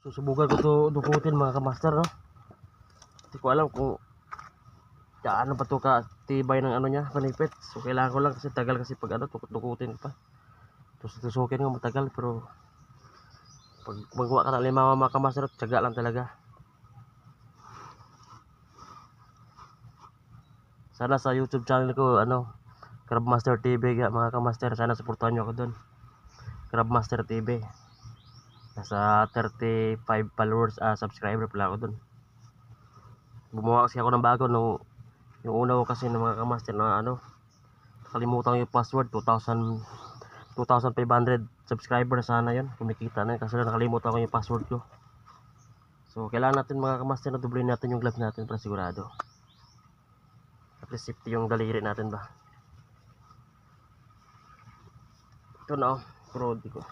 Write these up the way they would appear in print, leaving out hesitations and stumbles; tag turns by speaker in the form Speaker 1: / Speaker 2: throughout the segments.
Speaker 1: Susubukan ko to dukutin mga kamaster, no. Hindi ko alam kung gaano pa to katibay ng ano niya, panipit. So kailangan ko lang kasi tagal kasi pag ano, dukutin pa. Tusukin ko matagal, pero pag magawa ka ng limawa mga kamaster, tiyaga lang talaga. Sana sa YouTube channel ko, ano, Crabmaster TV mga kamaster, sana suportahan nyo ako doon. Crabmaster TV. Nasa 35 followers, subscriber pala ako doon. Gumawa kasi ako ng bago nung yung una ko kasi ng mga kamaster na ano, kalimutan yung password. 2,500 subscriber sana yun, kumikita na yun, kasi nakalimutan ko yung password ko. So kailangan natin mga kamaster na dublin natin yung gloves natin para sigurado, at least safety yung daliri natin ba. Ito na, pero di ko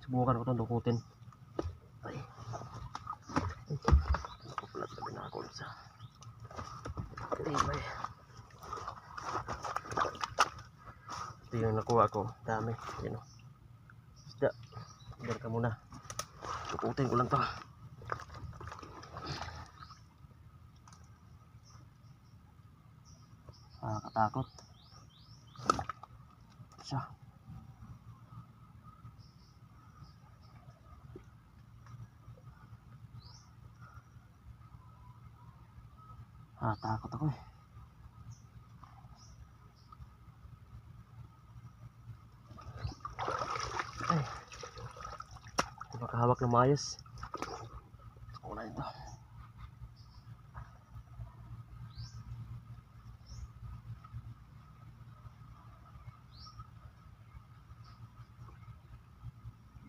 Speaker 1: subukan ko itong dukutin. Ay, ako pala sabi na ako isa. Tibay. Ito yung nakuha ko, dami, yun o. Isda, ilan ka muna, dukutin ko lang to. Katakot siya. Takot ako eh. Ay, hindi makahawak ng maayos. Ako na ito.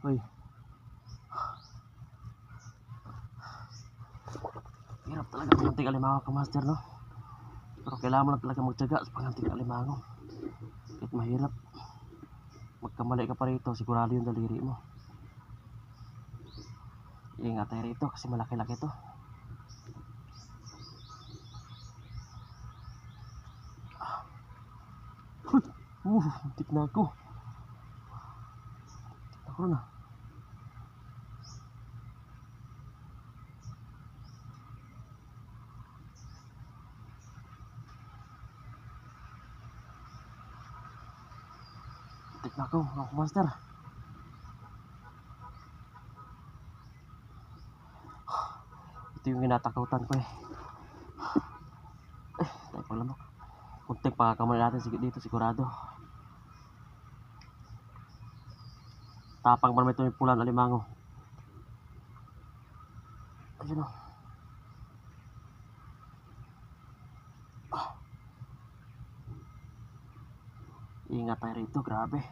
Speaker 1: Uy, hirap talaga pangantig alimango ka master, no? Pero kailangan mo lang talaga magtiyaga sa pangantig alimango. Kahit mahirap, magkamali ka pa rito, sigurado yung daliri mo. Ingat tayo rito kasi malaki-laki to. Muntik na ako. Ako na. Muntik na ako master. Ito yung kinatakutan ko eh. Tayo paglamok. Muntik pakakamali natin dito sigurado. Tapang pa naman ito yung pulang alimango. Ayun o. Ingat tayo rito, grabe.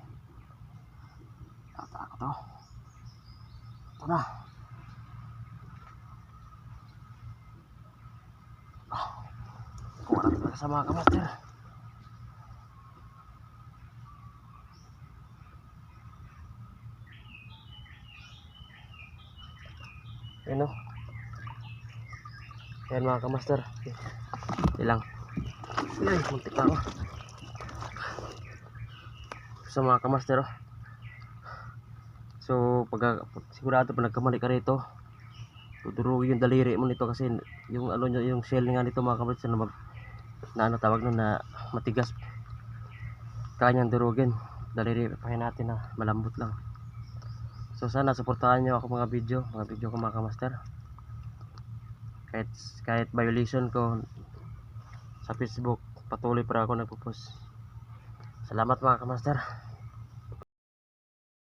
Speaker 1: Tatakot to. Ito na. Kuha natin talaga sa mga kamaster. Ayan o. Ayan mga kamaster. Ilang. Ay, muntik na ako. Sa mga kamaster, oh. So sigurado pa nagkamali ka rito, tudurugin yung daliri mo nito kasi yung ano nyo, yung shell nga nito mga kamaster na ano tawag nun, na matigas, kanyang durugin daliri. Pahin natin na malambot lang. So sana suportahan nyo ako mga video ko mga kamaster. Kahit violation ko sa Facebook, patuloy para ako nagpo-post. Salamat mga kamaster.